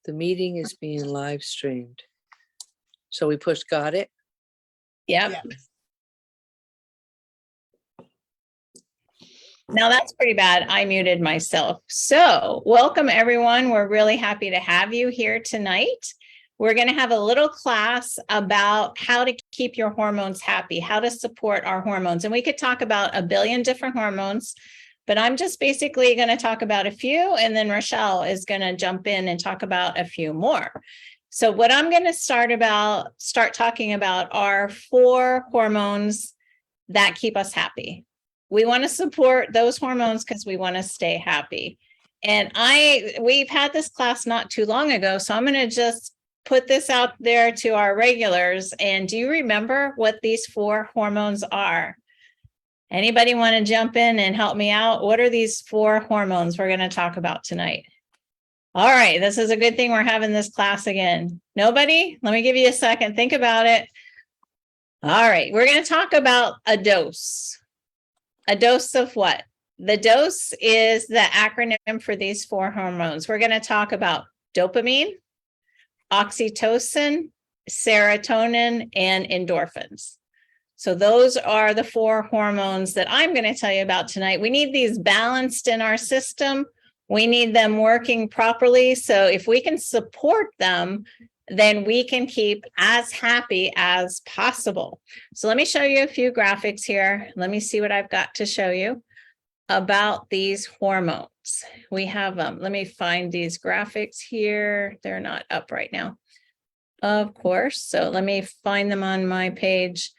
The meeting is being live streamed. So we push got it. Yep. Yeah. Now that's pretty bad. I muted myself. So welcome everyone. We're really happy to have you here tonight. We're going to have a little class about how to keep your hormones happy, how to support our hormones. And we could talk about a billion different hormones, but I'm just basically going to talk about a few, and then Rochelle is going to jump in and talk about a few more. So what I'm going to start talking about are 4 hormones that keep us happy. We want to support those hormones because we want to stay happy. And we've had this class not too long ago, so I'm going to just put this out there to our regulars. And do you remember what these 4 hormones are? Anybody want to jump in and help me out? What are these 4 hormones we're going to talk about tonight? All right, this is a good thing we're having this class again. Nobody? Let me give you a second. Think about it. All right, we're going to talk about a dose. A dose of what? The dose is the acronym for these 4 hormones. We're going to talk about dopamine, oxytocin, serotonin, and endorphins. So those are the 4 hormones that I'm going to tell you about tonight. We need these balanced in our system. We need them working properly. So if we can support them, then we can keep as happy as possible. So let me show you a few graphics here. Let me see what I've got to show you about these hormones. We have them. Let me find these graphics here. They're not up right now, of course. So let me find them on my page,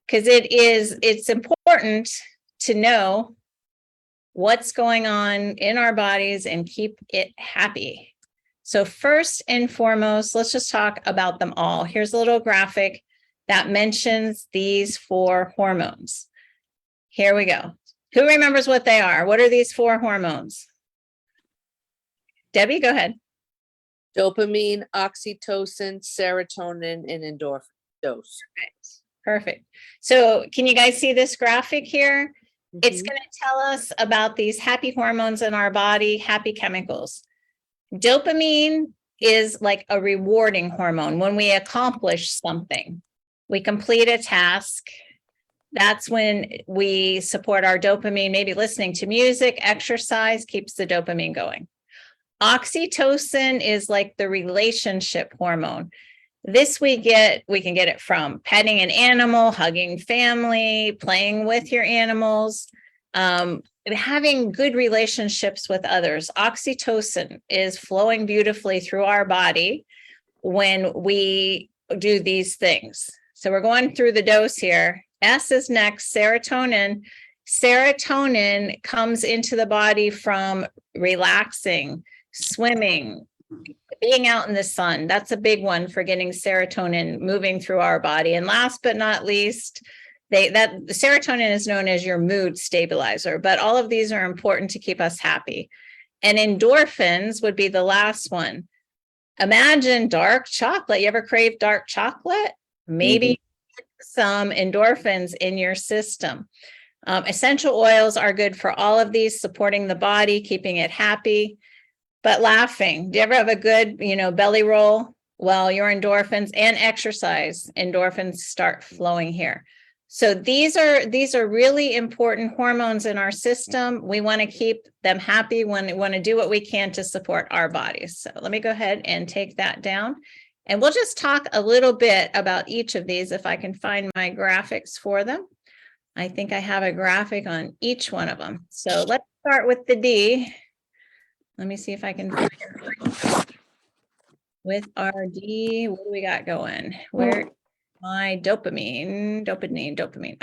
because it's important to know what's going on in our bodies and keep it happy. So first and foremost, let's just talk about them all. Here's a little graphic that mentions these 4 hormones. Here we go. Who remembers what they are? What are these 4 hormones? Debbie, go ahead. Dopamine, oxytocin, serotonin, and endorphin dose. Perfect. So can you guys see this graphic here? It's Mhm. going to tell us about these happy hormones in our body, happy chemicals. Dopamine is like a rewarding hormone. When we accomplish something, we complete a task, that's when we support our dopamine. Maybe listening to music, exercise keeps the dopamine going. Oxytocin is like the relationship hormone. This we can get it from petting an animal, hugging family, playing with your animals, having good relationships with others. Oxytocin is flowing beautifully through our body when we do these things. So we're going through the dose here. S is next, serotonin. Serotonin comes into the body from relaxing, swimming, being out in the sun. That's a big one for getting serotonin moving through our body. And last but not least, the serotonin is known as your mood stabilizer, but all of these are important to keep us happy. And endorphins would be the last one. Imagine dark chocolate. You ever crave dark chocolate? Maybe some endorphins in your system. Essential oils are good for all of these, supporting the body, keeping it happy. But laughing, do you ever have a good, belly roll? Well, your endorphins and exercise, endorphins start flowing here. So these are really important hormones in our system. We want to keep them happy. We want to do what we can to support our bodies. So let me go ahead and take that down. And we'll just talk a little bit about each of these if I can find my graphics for them. I think I have a graphic on each one of them. So let's start with the D. Let me see if I can find it. With our D, what do we got going? Where my dopamine.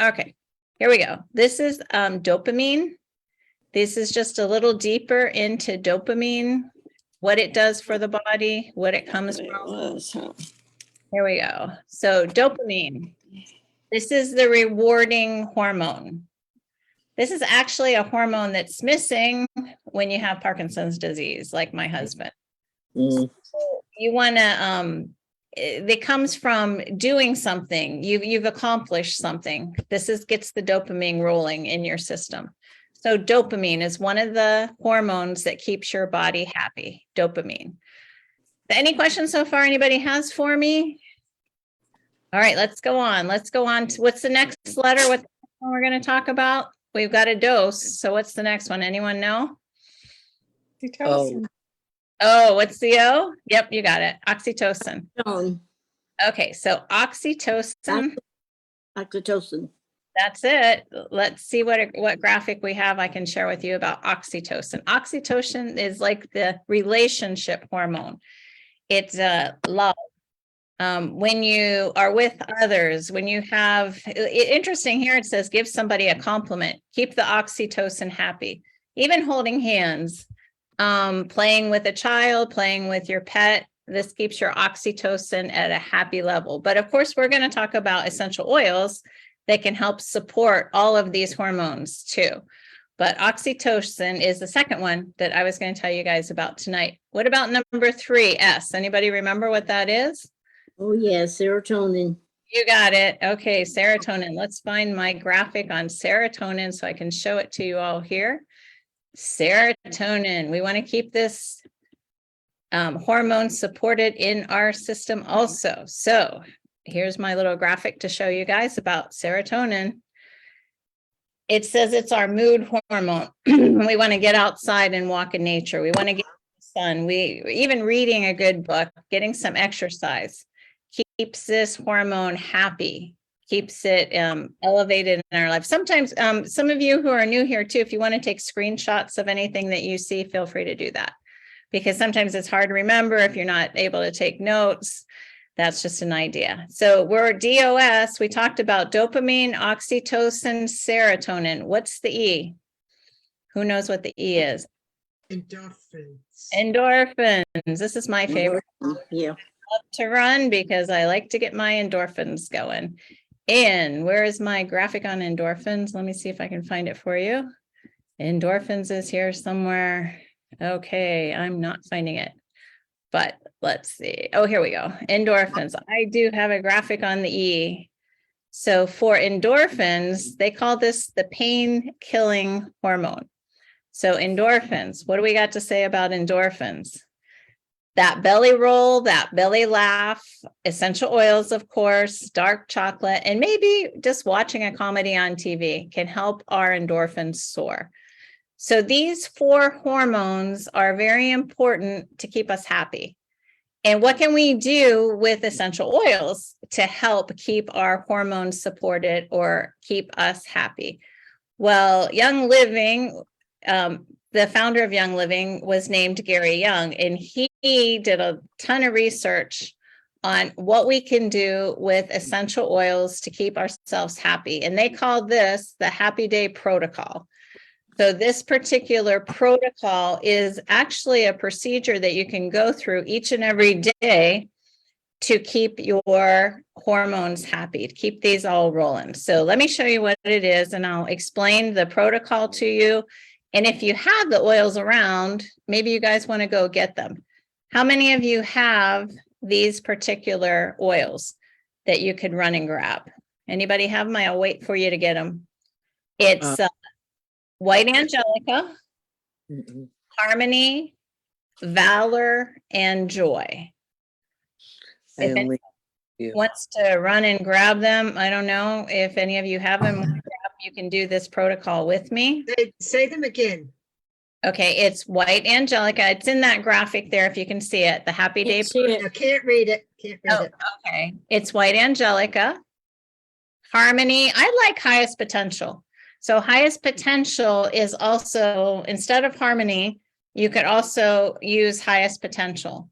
Okay, here we go. This is dopamine. This is just a little deeper into dopamine, what it does for the body, what it comes from. Here we go. So dopamine. This is the rewarding hormone. This is actually a hormone that's missing when you have Parkinson's disease, like my husband. So you want to, it comes from doing something. You've accomplished something. This gets the dopamine rolling in your system. So dopamine is one of the hormones that keeps your body happy, dopamine. Any questions so far anybody has for me? All right, let's go on. Let's go on to what's the next letter? What we're going to talk about? We've got a dose. So what's the next one? Anyone know? Oh, Oh, what's the O? Yep, you got it. Oxytocin. Oxytocin. Okay, so oxytocin, Oxytocin. that's it. Let's see what graphic we have I can share with you about oxytocin. Oxytocin is like the relationship hormone. It's love. When you are with others, when you have, interesting here, it says, give somebody a compliment, keep the oxytocin happy, even holding hands, playing with a child, playing with your pet. This keeps your oxytocin at a happy level. But of course, we're going to talk about essential oils that can help support all of these hormones too. But oxytocin is the second one that I was going to tell you guys about tonight. What about number 3, S? Anybody remember what that is? Oh, yeah, serotonin. You got it. Okay, serotonin. Let's find my graphic on serotonin so I can show it to you all here. Serotonin. We want to keep this hormone supported in our system also. So here's my little graphic to show you guys about serotonin. It says it's our mood hormone. We want to get outside and walk in nature. We want to get in the sun. Even reading a good book, getting some exercise keeps this hormone happy, keeps it elevated in our life. Sometimes some of you who are new here too, if you want to take screenshots of anything that you see, feel free to do that, because sometimes it's hard to remember if you're not able to take notes. That's just an idea. So we're DOS. We talked about dopamine, oxytocin, serotonin. What's the E? Who knows what the E is? Endorphins. Endorphins. This is my favorite. Yeah. Love to run because I like to get my endorphins going. And where is my graphic on endorphins? Let me see if I can find it for you. Endorphins is here somewhere. Okay, I'm not finding it, but let's see. Oh, here we go. Endorphins. I do have a graphic on the E. So for endorphins, they call this the pain-killing hormone. So endorphins, what do we got to say about endorphins? That belly roll, that belly laugh, essential oils, of course, dark chocolate, and maybe just watching a comedy on TV can help our endorphins soar. So these 4 hormones are very important to keep us happy. And what can we do with essential oils to help keep our hormones supported or keep us happy? Well, Young Living, the founder of Young Living was named Gary Young, and he did a ton of research on what we can do with essential oils to keep ourselves happy. And they call this the Happy Day Protocol. So this particular protocol is actually a procedure that you can go through each and every day to keep your hormones happy, to keep these all rolling. So let me show you what it is, and I'll explain the protocol to you. And if you have the oils around, maybe you guys want to go get them. How many of you have these particular oils that you could run and grab? Anybody have them? I'll wait for you to get them. It's White Angelica, Harmony, Valor, and Joy. I If only, anyone wants to run and grab them, I don't know if any of you have them. You can do this protocol with me. Say them again. Okay, it's White Angelica. It's in that graphic there, if you can see it, the Happy Day. Can't see it. I can't read it. Can't read Oh, it. okay. It's White Angelica. Harmony. I like Highest Potential. So Highest Potential is also, instead of Harmony, you could also use Highest Potential.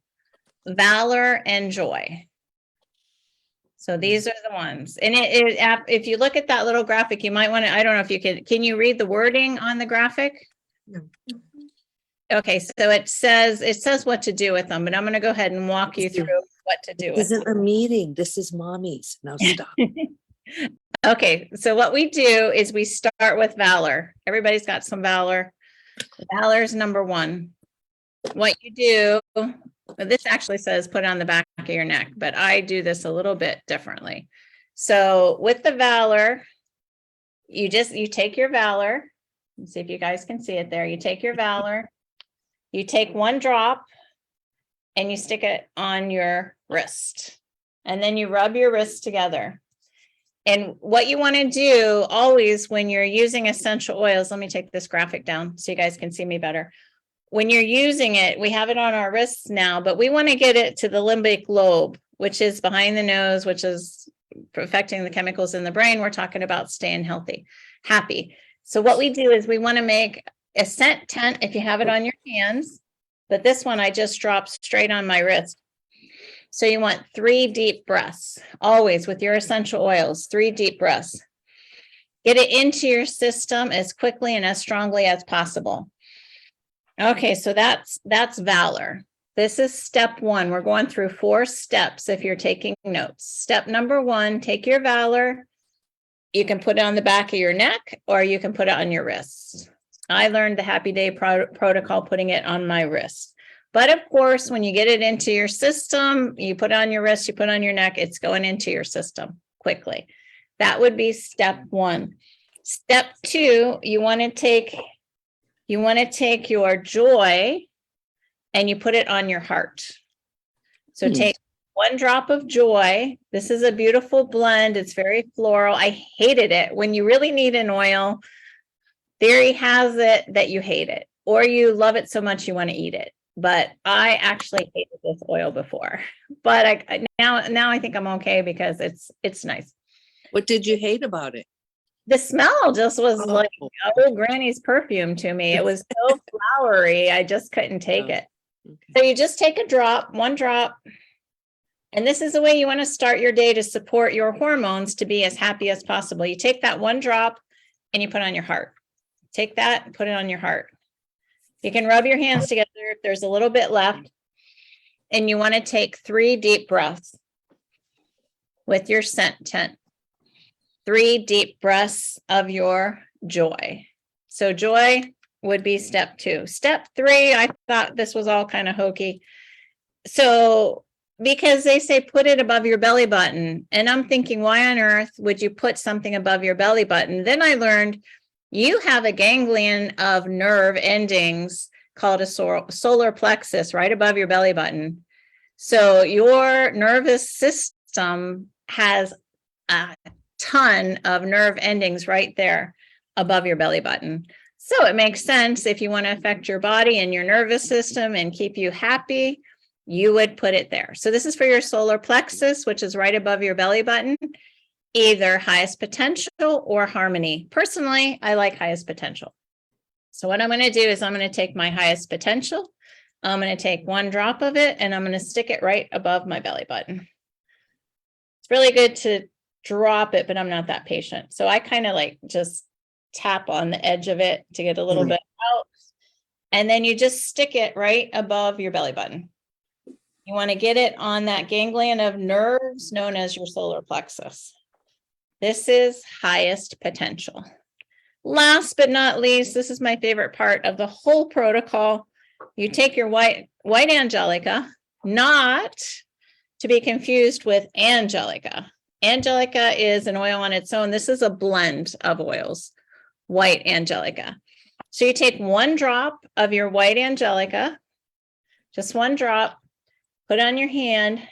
Valor and Joy. So these are the ones. And if you look at that little graphic, you might want to, I don't know if you can you read the wording on the graphic? No. Okay, so it says what to do with them, but I'm going to go ahead and walk you through what to do with this them. isn't a meeting. This is mommy's. Now stop. Okay, so what we do is we start with Valor. Everybody's got some Valor. Valor is number 1. What you do, this actually says put it on the back of your neck, but I do this a little bit differently. So with the Valor, you take your Valor Let's see if you guys can see it there. You take your Valor, you take one drop and you stick it on your wrist. And then you rub your wrists together. And what you want to do always when you're using essential oils, let me take this graphic down so you guys can see me better. When you're using it, we have it on our wrists now, but we want to get it to the limbic lobe, which is behind the nose, which is affecting the chemicals in the brain. We're talking about staying happy. So what we do is we want to make a scent tent if you have it on your hands, but this one I just dropped straight on my wrist. So you want 3 deep breaths, always with your essential oils, 3 deep breaths. Get it into your system as quickly and as strongly as possible. Okay, so that's Valor. This is step 1. We're going through 4 steps if you're taking notes. Step number 1, take your Valor. You can put it on the back of your neck or you can put it on your wrists. I learned the Happy Day protocol putting it on my wrist. But of course, when you get it into your system, you put it on your wrist, you put it on your neck, it's going into your system quickly. That would be step 1. Step 2, you want to take your joy and you put it on your heart. So take 1 drop of joy. This is a beautiful blend. It's very floral. I hated it. When you really need an oil, theory has it that you hate it or you love it so much you want to eat it. But I actually hated this oil before, but now I think I'm okay because it's nice. What did you hate about it? The smell just was like Oh, old granny's perfume to me. It was so flowery. I just couldn't take it. okay. So you just take a drop, 1 drop. And this is the way you want to start your day to support your hormones to be as happy as possible. You take that 1 drop and you put it on your heart. Take that and put it on your heart. You can rub your hands together if there's a little bit left. And you want to take 3 deep breaths with your scent tent. 3 deep breaths of your joy. So joy would be step 2. Step 3, I thought this was all kind of hokey. So because they say put it above your belly button. And I'm thinking, why on earth would you put something above your belly button? Then I learned you have a ganglion of nerve endings called a solar plexus right above your belly button. So your nervous system has a ton of nerve endings right there above your belly button. So it makes sense if you want to affect your body and your nervous system and keep you happy, you would put it there. So this is for your solar plexus, which is right above your belly button. Either highest potential or harmony. Personally, I like highest potential. So what I'm going to do is I'm going to take my highest potential. I'm going to take 1 drop of it and I'm going to stick it right above my belly button. It's really good to drop it, but I'm not that patient. So I kind of like just tap on the edge of it to get a little bit out. And then you just stick it right above your belly button. You want to get it on that ganglion of nerves known as your solar plexus. This is highest potential. Last but not least, this is my favorite part of the whole protocol. You take your white angelica, not to be confused with angelica. Angelica is an oil on its own. This is a blend of oils, white angelica. So you take 1 drop of your white angelica, just 1 drop, put it on your hand.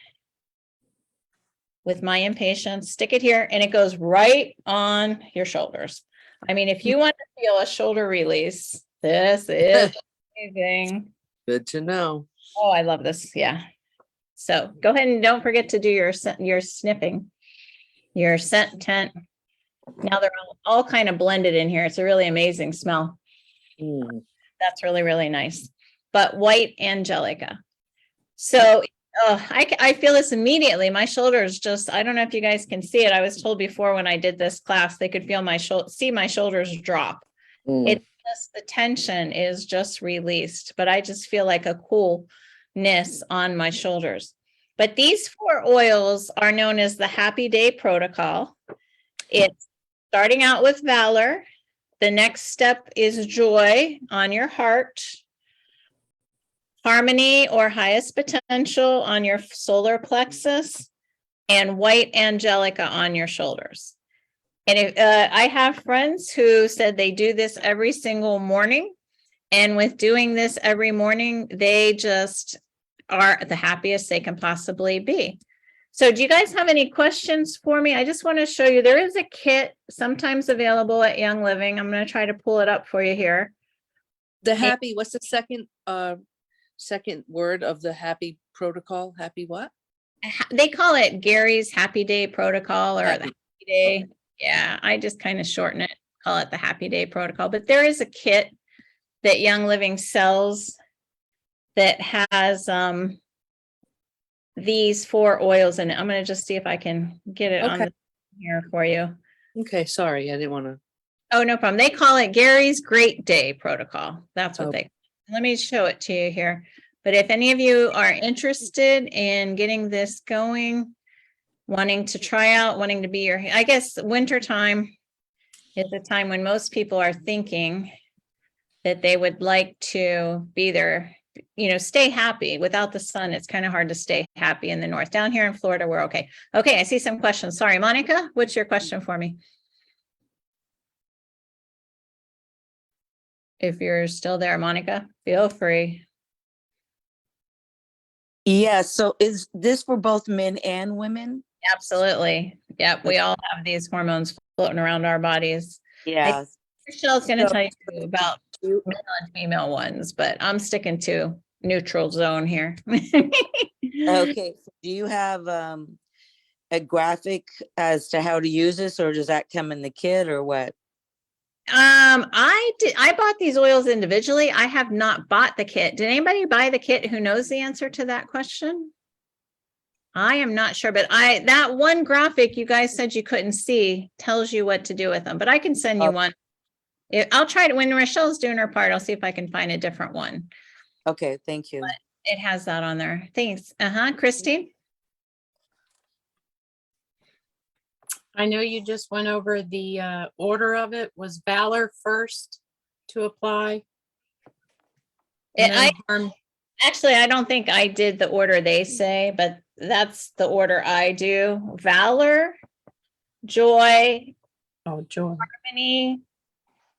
With my impatience, stick it here and it goes right on your shoulders. I mean, if you want to feel a shoulder release, this is amazing. Good to know. Oh, I love this. Yeah. So go ahead and don't forget to do your sniffing, your scent tent. Now they're all kind of blended in here. It's a really amazing smell. That's really, really nice. But white angelica. So I feel this immediately. My shoulders just, I don't know if you guys can see it. I was told before when I did this class, they could feel see my shoulders drop. It's just, the tension is just released, but I just feel like a coolness on my shoulders. But these 4 oils are known as the Happy Day protocol. It's starting out with Valor. The next step is joy on your heart. Harmony or highest potential on your solar plexus, and white angelica on your shoulders. And I have friends who said they do this every single morning. And with doing this every morning, they just are the happiest they can possibly be. So do you guys have any questions for me? I just want to show you, there is a kit sometimes available at Young Living. I'm going to try to pull it up for you here. The happy, what's the second word of the happy protocol? Happy what? They call it Gary's Happy Day Protocol or the Happy. Happy Day. Yeah, I just kind of shorten it, call it the Happy Day Protocol. But there is a kit that Young Living sells that has these 4 oils in it. I'm going to just see if I can get it on Okay. the here for you. Okay, sorry, I didn't want to. Oh, no problem. They call it Gary's Great Day Protocol. That's what Oh. they, let me show it to you here. But if any of you are interested in getting this going, wanting to try out, wanting to be your, I guess winter time is the time when most people are thinking that they would like to be there, you know, stay happy. Without the sun, it's kind of hard to stay happy in the north. Down here in Florida, we're okay. Okay, I see some questions. Sorry, Monica, what's your question for me? If you're still there, Monica, feel free. Yeah, so is this for both men and women? Absolutely. Yep, we all have these hormones floating around our bodies. Yeah. Michelle's going to So- tell you about male and female ones, but I'm sticking to neutral zone here. Okay, so do you have a graphic as to how to use this, or does that come in the kit or what? I bought these oils individually. I have not bought the kit. Did anybody buy the kit who knows the answer to that question? I am not sure, but that one graphic you guys said you couldn't see tells you what to do with them, but I can send you Okay. one. I'll try to, when Rochelle's doing her part, I'll see if I can find a different one. Okay, thank you. It has that on there. Thanks. Christine? I know you just went over the order of it. Was Valor first to apply? And then Actually, I don't think I did the order they say, but that's the order I do. Valor, Joy, Oh, Joy. Harmony,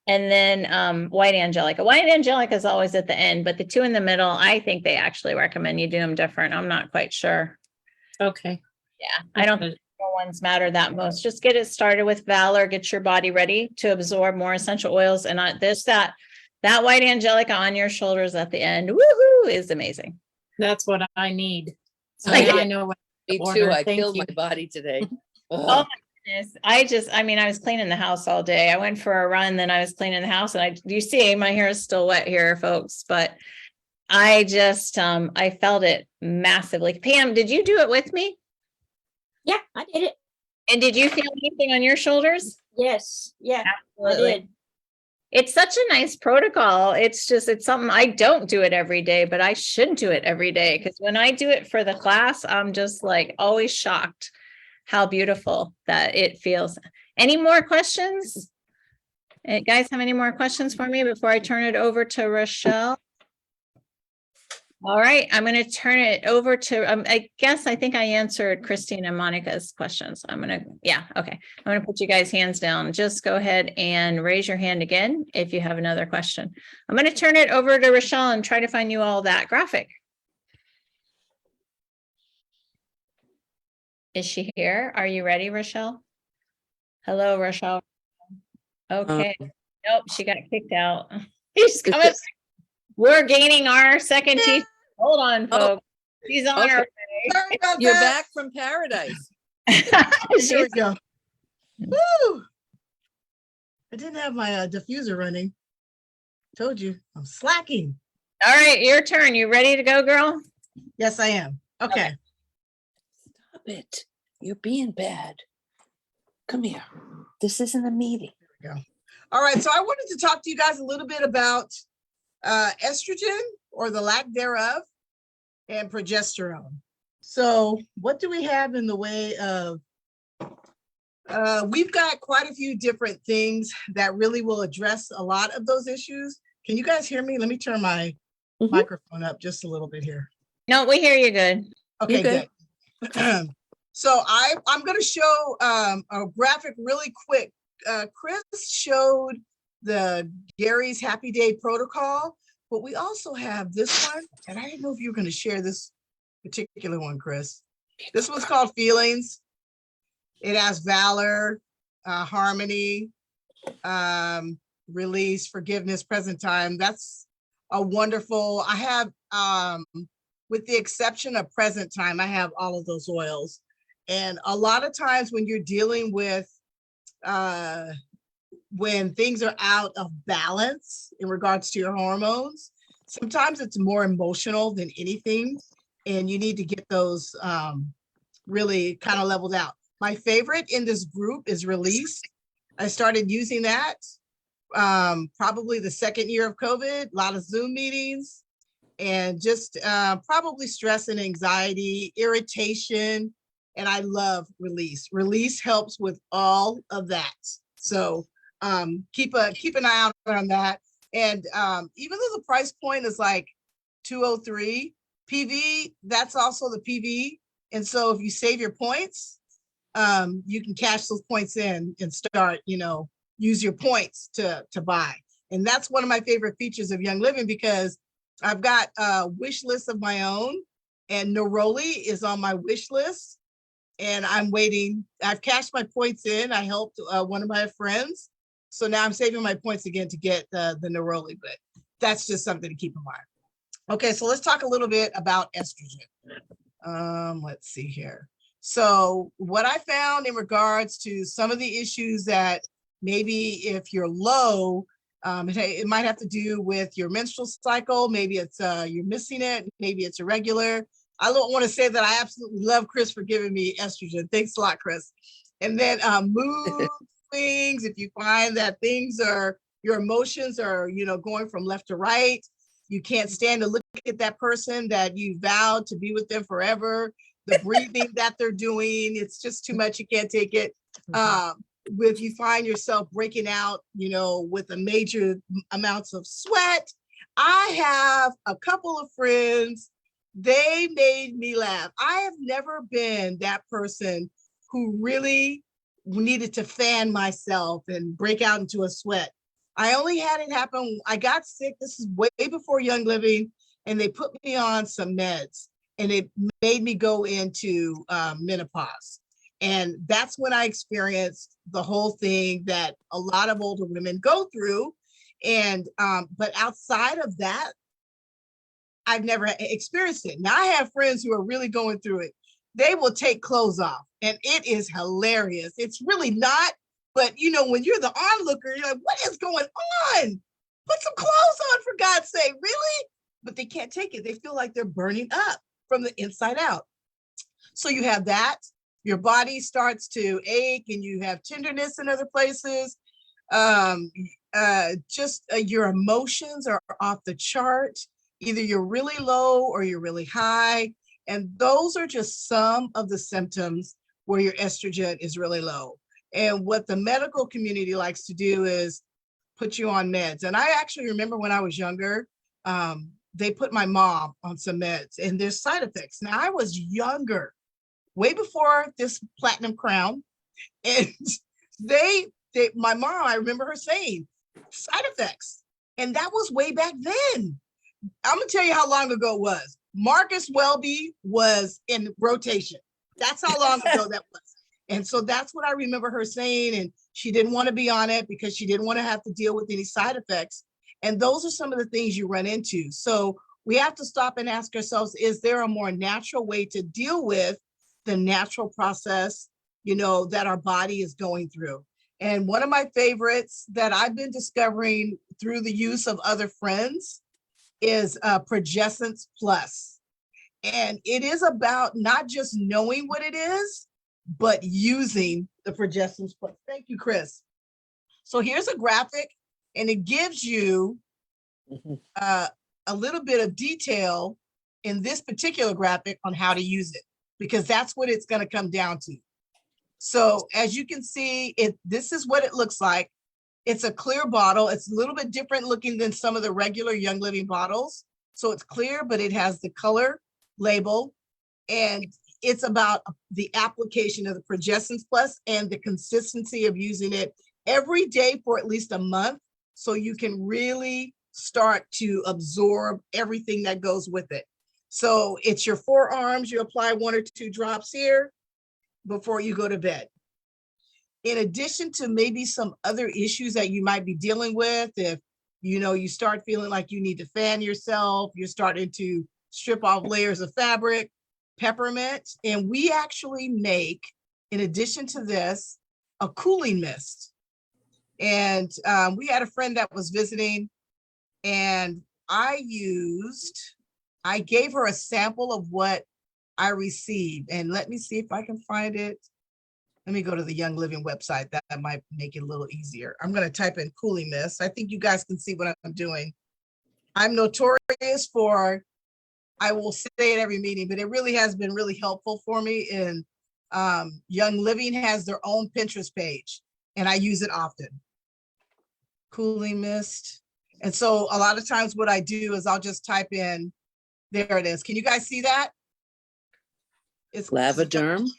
and then White Angelica. White Angelica is always at the end, but the 2 in the middle, I think they actually recommend you do them different. I'm not quite sure. Okay. Yeah, I don't think the ones matter that most. Just get it started with Valor, get your body ready to absorb more essential oils. And that White Angelica on your shoulders at the end, woohoo, is amazing. That's what I need. So Okay. now I know what Me to too, order. I Thank killed you. my body today. Oh Ugh. my goodness. I was cleaning the house all day. I went for a run, then I was cleaning the house, and you see my hair is still wet here, folks, but I just, I felt it massively. Pam, did you do it with me? Yeah, I did it. And did you feel anything on your shoulders? Yes, yeah, I Absolutely. did. It's such a nice protocol. It's something I don't do it every day, but I should do it every day because when I do it for the class, I'm just like always shocked how beautiful that it feels. Any more questions? Guys, have any more questions for me before I turn it over to Rochelle? All right, I'm going to turn it over to, I think I answered Christine and Monica's questions. Yeah, okay. I'm going to put you guys hands down. Just go ahead and raise your hand again if you have another question. I'm going to turn it over to Rochelle and try to find you all that graphic. Is she here? Are you ready, Rochelle? Hello, Rochelle. Okay. Nope, she got kicked out. She's coming. We're gaining our second teacher. Hold on, Oh, folks. She's on her Sorry about You're that. back from paradise. way. There we She's- go. Woo! I didn't have my diffuser running. Told you, I'm slacking. All right, your turn. You ready to go, girl? Yes, I am. Okay. Stop it. You're being bad. Come here. This isn't a meeting. All right. So I wanted to talk to you guys a little bit about estrogen or the lack thereof and progesterone. So what do we have in the way of we've got quite a few different things that really will address a lot of those issues. Can you guys hear me? Let me turn my Mhm. microphone up just a little bit here. No, we hear you good. Okay, good. good. So I'm going to show a graphic really quick Chris showed the Gary's Happy Day protocol, but we also have this one, and I didn't know if you were going to share this particular one, Chris. This one's called Feelings. It has valor, harmony, release, forgiveness, present time. That's a wonderful, I have, with the exception of present time, I have all of those oils. And a lot of times when you're dealing with, when things are out of balance in regards to your hormones, sometimes it's more emotional than anything. And you need to get those really kind of leveled out. My favorite in this group is Release. I started using that probably the second year of COVID, a lot of Zoom meetings, and just probably stress and anxiety, irritation, and I love Release. Release helps with all of that. So keep an eye out on that. And even though the price point is like $203 PV, that's also the PV. And so if you save your points, you can cash those points in and start, use your points to buy. And that's one of my favorite features of Young Living, because I've got a wish list of my own, and Neroli is on my wish list, and I'm waiting. I've cashed my points in. I helped one of my friends. So now I'm saving my points again to get the Neroli, but that's just something to keep in mind. Okay, so let's talk a little bit about estrogen. Let's see here. So what I found in regards to some of the issues that maybe if you're low, it might have to do with your menstrual cycle. Maybe it's you're missing it. Maybe it's irregular. I don't want to say that I absolutely love Chris for giving me estrogen. Thanks a lot, Chris. And then mood swings. If you find that your emotions are, going from left to right, you can't stand to look at that person that you vowed to be with them forever. The breathing that they're doing, it's just too much. You can't take it. If you find yourself breaking out, with a major amounts of sweat. I have a couple of friends, they made me laugh. I have never been that person who really needed to fan myself and break out into a sweat. I only had it happen. I got sick. This is way before Young Living, and they put me on some meds, and it made me go into menopause. And that's when I experienced the whole thing that a lot of older women go through. And, but outside of that, I've never experienced it. Now I have friends who are really going through it. They will take clothes off, and it is hilarious. It's really not, but when you're the onlooker, you're like, what is going on? Put some clothes on, for God's sake, really? But they can't take it. They feel like they're burning up from the inside out. So you have that. Your body starts to ache, and you have tenderness in other places. Your emotions are off the chart. Either you're really low or you're really high. And those are just some of the symptoms where your estrogen is really low. And what the medical community likes to do is put you on meds. And I actually remember when I was younger, they put my mom on some meds, and there's side effects. Now I was younger, way before this Platinum Crown. And my mom, I remember her saying side effects. And that was way back then. I'm gonna tell you how long ago it was. Marcus Welby was in rotation. That's how long ago that was. And so that's what I remember her saying. And she didn't want to be on it because she didn't want to have to deal with any side effects. And those are some of the things you run into. So we have to stop and ask ourselves, is there a more natural way to deal with the natural process, that our body is going through? And one of my favorites that I've been discovering through the use of other friends is Progessence Plus. And it is about not just knowing what it is, but using the Progessence Plus. Thank you, Chris. So here's a graphic, and it gives you a little bit of detail in this particular graphic on how to use it, because that's what it's going to come down to. So as you can see, this is what it looks like. It's a clear bottle. It's a little bit different looking than some of the regular Young Living bottles. So it's clear, but it has the color label, and it's about the application of the Progessence Plus and the consistency of using it every day for at least a month, so you can really start to absorb everything that goes with it. So it's your forearms, you apply 1 or 2 drops here before you go to bed. In addition to maybe some other issues that you might be dealing with, if you start feeling like you need to fan yourself, you're starting to strip off layers of fabric, peppermint, and we actually make, in addition to this, a cooling mist. And we had a friend that was visiting, and I gave her a sample of what I received. And let me see if I can find it. Let me go to the Young Living website. That might make it a little easier. I'm going to type in cooling mist. I think you guys can see what I'm doing. I'm notorious for, I will say it every meeting, but it really has been really helpful for me. And Young Living has their own Pinterest page, and I use it often. Cooling mist. And so a lot of times what I do is I'll just type in, there it is. Can you guys see that? It's Lavaderm.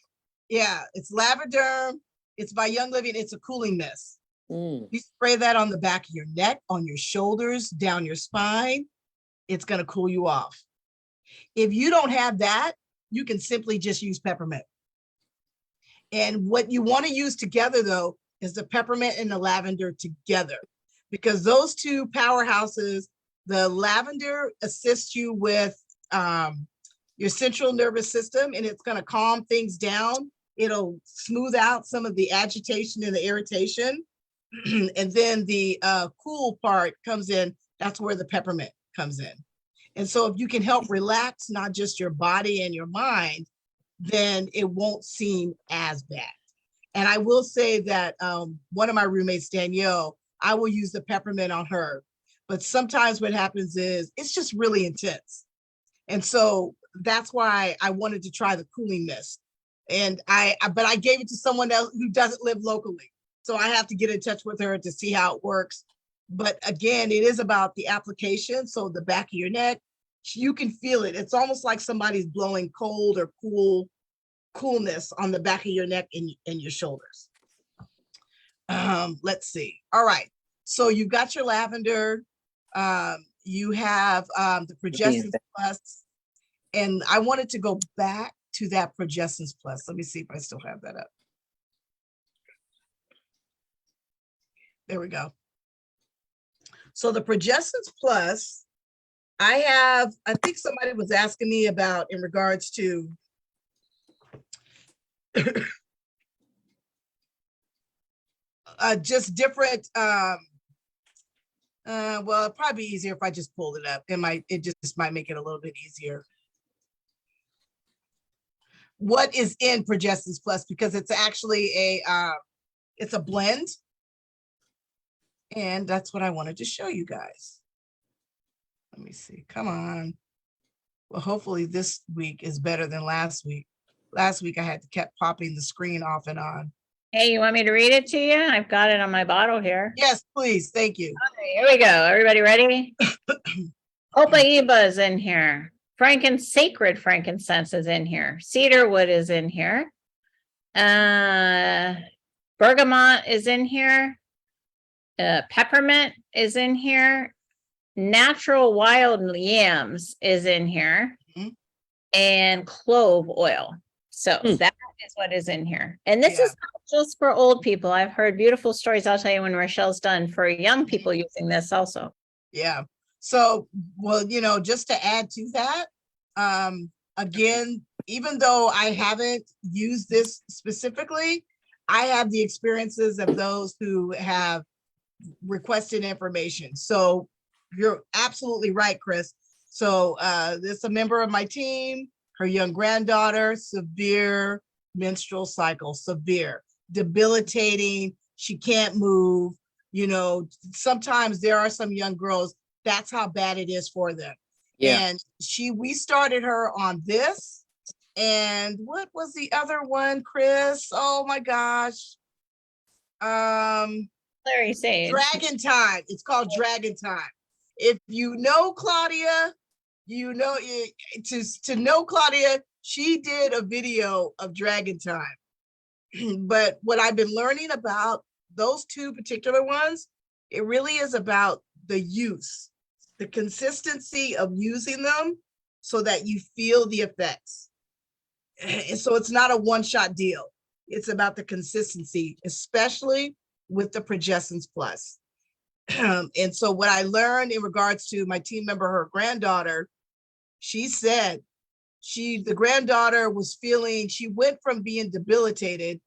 Yeah, it's Lavaderm. It's by Young Living. It's a cooling mist. Mm. You spray that on the back of your neck, on your shoulders, down your spine. It's going to cool you off. If you don't have that, you can simply just use peppermint. And what you want to use together, though, is the peppermint and the lavender together, because those two powerhouses, the lavender assists you with your central nervous system, and it's going to calm things down. It'll smooth out some of the agitation and the irritation. And then the cool part comes in. That's where the peppermint comes in. And so if you can help relax, not just your body and your mind, then it won't seem as bad. And I will say that one of my roommates, Danielle, I will use the peppermint on her. But sometimes what happens is it's just really intense. And so that's why I wanted to try the cooling mist. And but I gave it to someone else who doesn't live locally. So I have to get in touch with her to see how it works. But again, it is about the application. So the back of your neck, you can feel it. It's almost like somebody's blowing cold or coolness on the back of your neck and your shoulders. Let's see. All right. So you've got your lavender. You have the Progestins Plus. And I wanted to go back to that Progestins Plus. Let me see if I still have that up. There we go. So the Progestins Plus, I think somebody was asking me about in regards to just different, well, it'd probably be easier if I just pulled it up. It just might make it a little bit easier. What is in Progestins Plus, because it's actually it's a blend. And that's what I wanted to show you guys. Let me see, come on. Well, hopefully this week is better than last week. Last week I had to keep popping the screen off and on. Hey, you want me to read it to you? I've got it on my bottle here. Yes, please, thank you. Okay, here we go. Everybody ready? Opaiba is in here. Sacred frankincense is in here. Cedarwood is in here. Bergamot is in here. Peppermint is in here. Natural wild yams is in here. Mhm. And clove oil. So that is what is in here. And this is not just for old people. I've heard beautiful stories. I'll tell you when Rochelle's done for young people using this also. Yeah. So, well, just to add to that, again, even though I haven't used this specifically, I have the experiences of those who have requested information. So you're absolutely right, Chris. So this is a member of my team, her young granddaughter, severe menstrual cycle, severe, debilitating. She can't move. Sometimes there are some young girls, that's how bad it is for them. Yeah. And we started her on this. And what was the other one, Chris? Oh my gosh. Larry Sage. Dragon Time. It's called Dragon Time. If you know Claudia, to know Claudia, she did a video of Dragon Time. But what I've been learning about those two particular ones, it really is about the use, the consistency of using them so that you feel the effects. And so it's not a one-shot deal. It's about the consistency, especially with the Progessence Plus. And so what I learned in regards to my team member, her granddaughter, she said the granddaughter was feeling, she went from being debilitated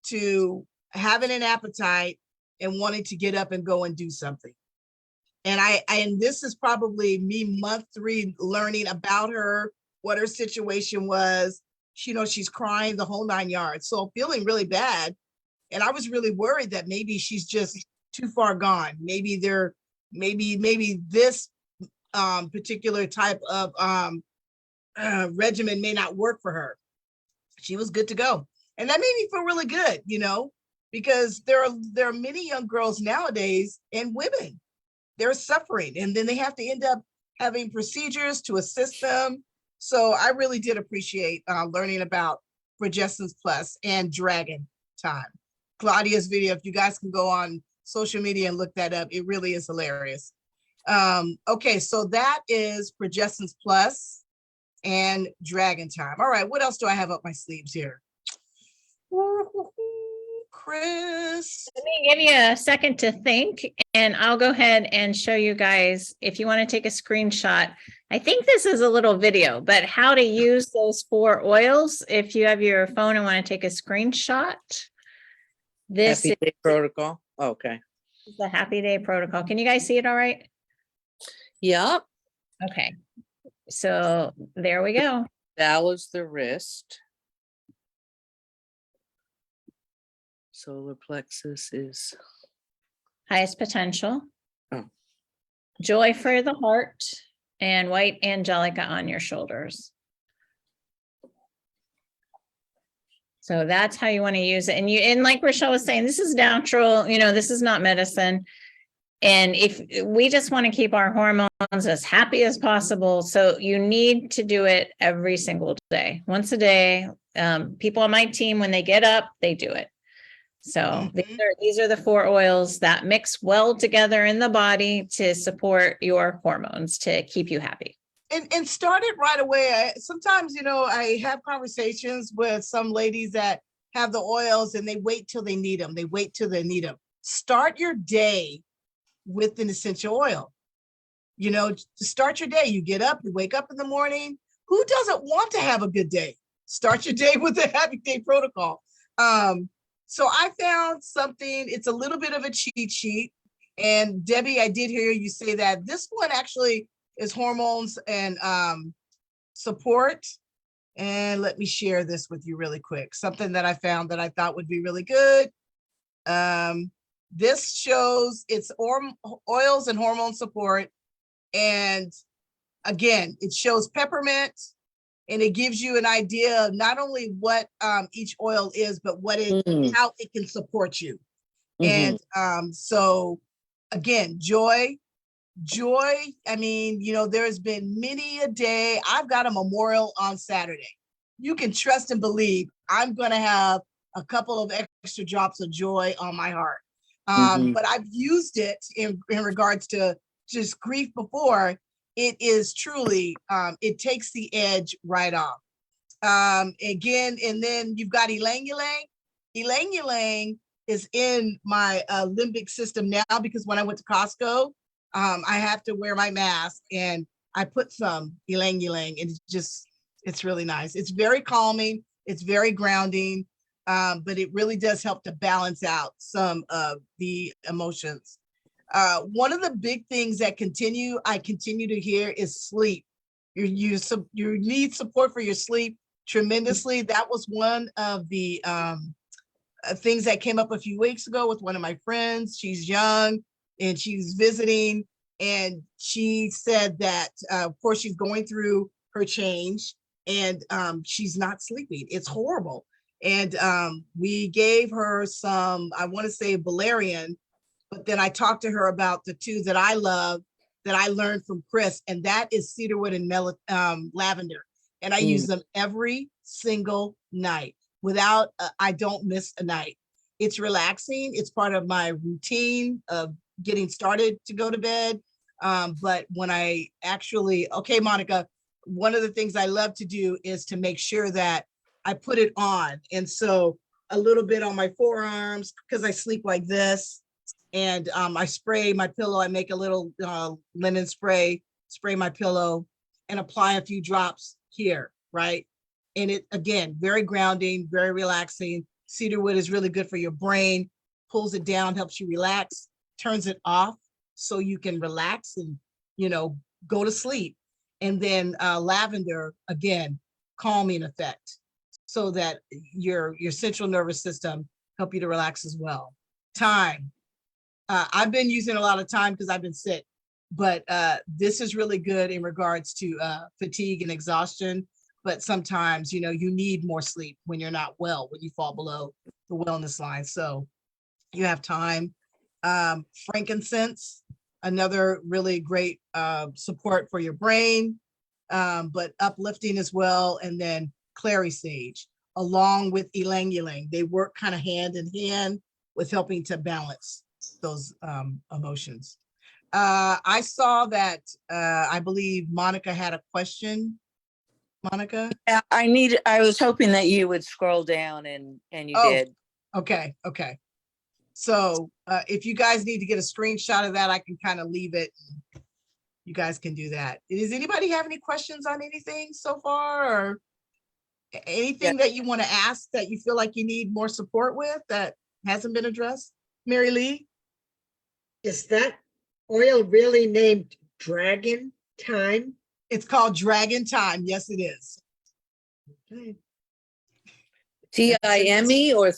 to having an appetite and wanting to get up and go and do something. And this is probably me month 3 learning about her, what her situation was. She's crying the whole 9 yards. So feeling really bad. And I was really worried that maybe she's just too far gone. Maybe this particular type of regimen may not work for her. She was good to go. And that made me feel really good, because there are many young girls nowadays and women, they're suffering, and then they have to end up having procedures to assist them. So I really did appreciate learning about Progessence Plus and Dragon Time. Claudia's video, if you guys can go on social media and look that up, it really is hilarious. Okay, so that is Progessence Plus and Dragon Time. All right, what else do I have up my sleeves here? Chris. Let me give you a second to think, and I'll go ahead and show you guys, if you want to take a screenshot. I think this is a little video, but how to use those 4 oils. If you have your phone and want to take a screenshot. This Happy Day Protocol. Okay. is the Happy Day Protocol. Can you guys see it all right? Yep. Okay. So there we go. Balance the wrist. Solar plexus is, Highest potential. Oh. Joy for the heart, and white angelica on your shoulders. So that's how you want to use it. And like Rochelle was saying, this is natural, this is not medicine. And if we just want to keep our hormones as happy as possible, so you need to do it every single day, once a day. People on my team, when they get up, they do it. So these are the 4 oils that mix well together in the body to support your hormones, to keep you happy. And start it right away. Sometimes, I have conversations with some ladies that have the oils and they wait till they need them. Start your day with an essential oil. To start your day, you get up, you wake up in the morning. Who doesn't want to have a good day? Start your day with the Happy Day Protocol. So I found something, it's a little bit of a cheat sheet. And Debbie, I did hear you say that this one actually is hormones and support. And let me share this with you really quick. Something that I found that I thought would be really good. This shows it's oils and hormone support. And again, it shows peppermint, and it gives you an idea of not only what each oil is, but what how it can support you. And so again, joy. I mean, there's been many a day. I've got a memorial on Saturday. You can trust and believe I'm going to have a couple of extra drops of joy on my heart. But I've used it in regards to just grief before. It is truly, it takes the edge right off. Again, and then you've got ylang ylang. Ylang ylang is in my limbic system now, because when I went to Costco, I have to wear my mask, and I put some ylang ylang, and it's really nice. It's very calming. It's very grounding, but it really does help to balance out some of the emotions. One of the big things that I continue to hear is sleep. You need support for your sleep tremendously. That was one of the things that came up a few weeks ago with one of my friends. She's young and she's visiting, and she said that, of course, she's going through her change, and she's not sleeping. It's horrible. And we gave her some, I want to say valerian, but then I talked to her about the 2 that I love, that I learned from Chris, and that is cedarwood and lavender. And I use them every single night without, I don't miss a night. It's relaxing. It's part of my routine of getting started to go to bed. But when I actually, okay, Monica, one of the things I love to do is to make sure that I put it on. And so a little bit on my forearms, because I sleep like this. And I spray my pillow. I make a little linen spray my pillow, and apply a few drops here, right? And it, again, very grounding, very relaxing. Cedarwood is really good for your brain, pulls it down, helps you relax, turns it off so you can relax and, you know, go to sleep. And then lavender, again, calming effect, so that your central nervous system help you to relax as well. Thyme. I've been using a lot of thyme because I've been sick, but this is really good in regards to fatigue and exhaustion. But sometimes, you know, you need more sleep when you're not well, when you fall below the wellness line. So you have thyme. Frankincense, another really great support for your brain, but uplifting as well. And then clary sage, along with ylang ylang. They work kind of hand in hand with helping to balance those emotions. I saw that I believe Monica had a question. Monica? Yeah, I was hoping that you would scroll down and you Oh. did. Okay, okay. So if you guys need to get a screenshot of that, I can kind of leave it. You guys can do that. Does anybody have any questions on anything so far, or anything that you want to ask that you feel like you need more support with that hasn't been addressed? Mary Lee? Is that oil really named Dragon Time? It's called Dragon Time. Yes, it is. Okay. T-I-M-E or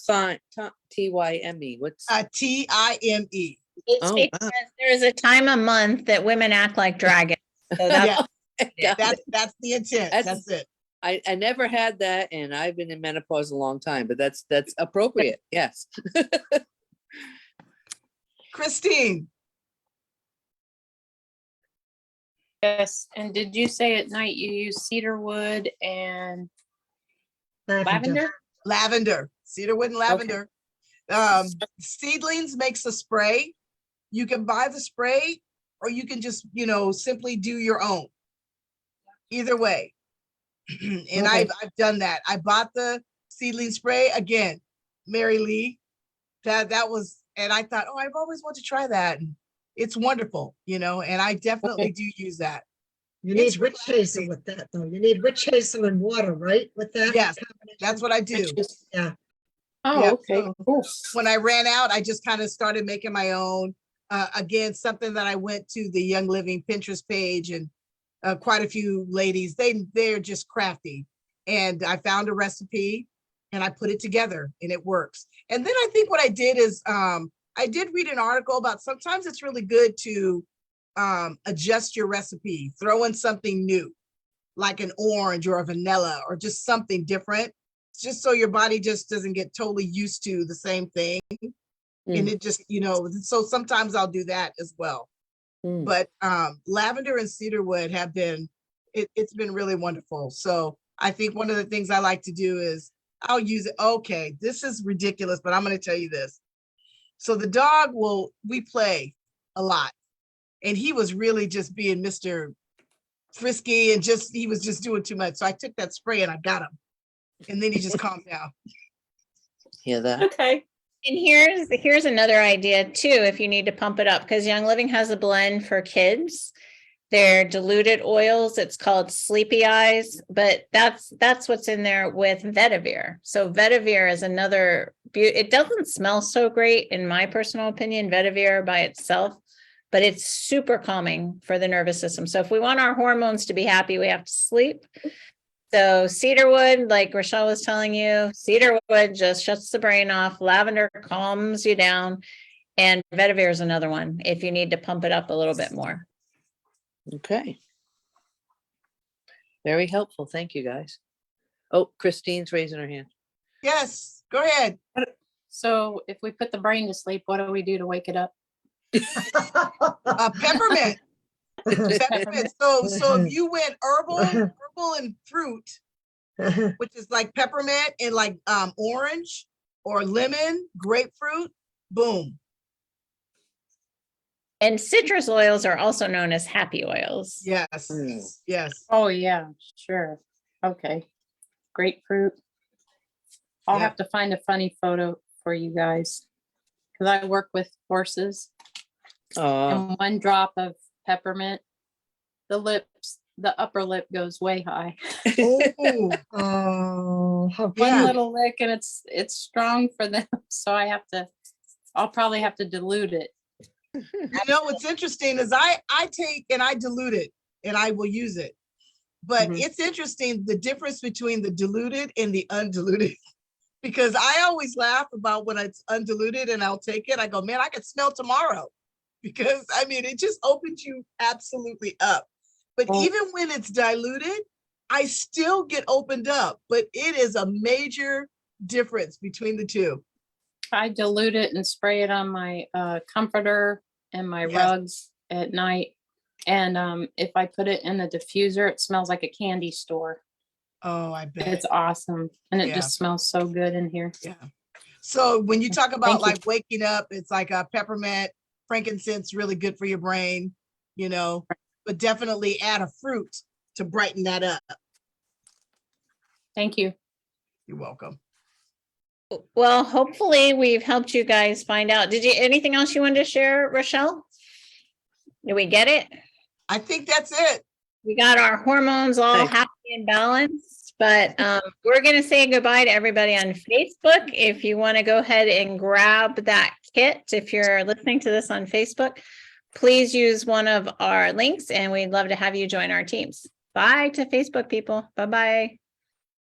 T-Y-M-E? What's? T-I-M-E. It's Oh, because wow. there is a time a month that women act like dragons. So that's, Yeah, Got it. that's the intent. That's- That's it. I never had that, and I've been in menopause a long time, but that's appropriate. Yes. Christine? Yes, and did you say at night you use cedar wood and lavender? Lavender, cedarwood and lavender. Seedlings makes a spray. You can buy the spray, or you can just, you know, simply do your own. Either way. And Okay. I've done that. I bought the seedling spray again, Mary Lee. That was, and I thought, oh, I've always wanted to try that. And it's wonderful, you know, and I definitely do use that. You It's need witch hazel with that, though. You need witch hazel and water, right? With that? Yes, combination? That's what I do. Yeah. Oh, Yeah, okay. so- Cool. When I ran out, I just kind of started making my own. Again, something that I went to the Young Living Pinterest page, and quite a few ladies, they're just crafty. And I found a recipe and I put it together and it works. And then I think what I did is I did read an article about sometimes it's really good to adjust your recipe, throw in something new, like an orange or a vanilla or just something different, just so your body just doesn't get totally used to the same thing. And it just, you know, so sometimes I'll do that as well. Mm. But lavender and cedarwood have been, it's been really wonderful. So I think one of the things I like to do is I'll use it. Okay, this is ridiculous, but I'm going to tell you this. So the dog we play a lot, and he was really just being Mr. Frisky, and he was just doing too much. So I took that spray and I got him, and then he just calmed down. Hear that? Okay. and here's another idea too, if you need to pump it up, because Young Living has a blend for kids. They're diluted oils. It's called Sleepy Eyes, but that's what's in there with vetiver. So vetiver is another, it doesn't smell so great in my personal opinion, vetiver by itself, but it's super calming for the nervous system. So if we want our hormones to be happy, we have to sleep. So cedarwood, like Rochelle was telling you, cedarwood just shuts the brain off. Lavender calms you down. And vetiver is another one if you need to pump it up a little bit more. Okay. Very helpful. Thank you, guys. Oh, Christine's raising her hand. Yes, go ahead. So if we put the brain to sleep, what do we do to wake it up? Peppermint. Peppermint. So if you went herbal and fruit, which is like peppermint and like orange, or lemon, grapefruit, boom. And citrus oils are also known as happy oils. Yes, yes. Oh, yeah, sure. Okay. Grapefruit. I'll Yeah. have to find a funny photo for you guys. Cause I work with horses Oh, and 1 drop of peppermint, the upper lip goes way high. Oh, Oh, how Yeah. One cute. little lick and it's strong for them. So I'll probably have to dilute it. you know, what's interesting is I take and I dilute it and I will use it. But Mhm. it's interesting, the difference between the diluted and the undiluted. Because I always laugh about when it's undiluted and I'll take it. I go, man, I could smell tomorrow. Because I mean, it just opens you absolutely up. But Oh. even when it's diluted, I still get opened up. But it is a major difference between the two. I dilute it and spray it on my comforter and my Yes. rugs at night. And if I put it in the diffuser, it smells like a candy store. Oh, I bet. It's awesome. And it Yeah. just smells so good in here. Yeah. So when you talk about Thank you. like waking up, it's like a peppermint, frankincense, really good for your brain, you know, but definitely add a fruit to brighten that up. Thank you. You're welcome. Well, hopefully we've helped you guys find out. Anything else you wanted to share, Rochelle? Did we get it? I think that's it. We got our hormones all Thanks. happy and balanced, but we're going to say goodbye to everybody on Facebook. If you want to go ahead and grab that kit, if you're listening to this on Facebook, please use one of our links and we'd love to have you join our teams. Bye to Facebook people. Bye-bye.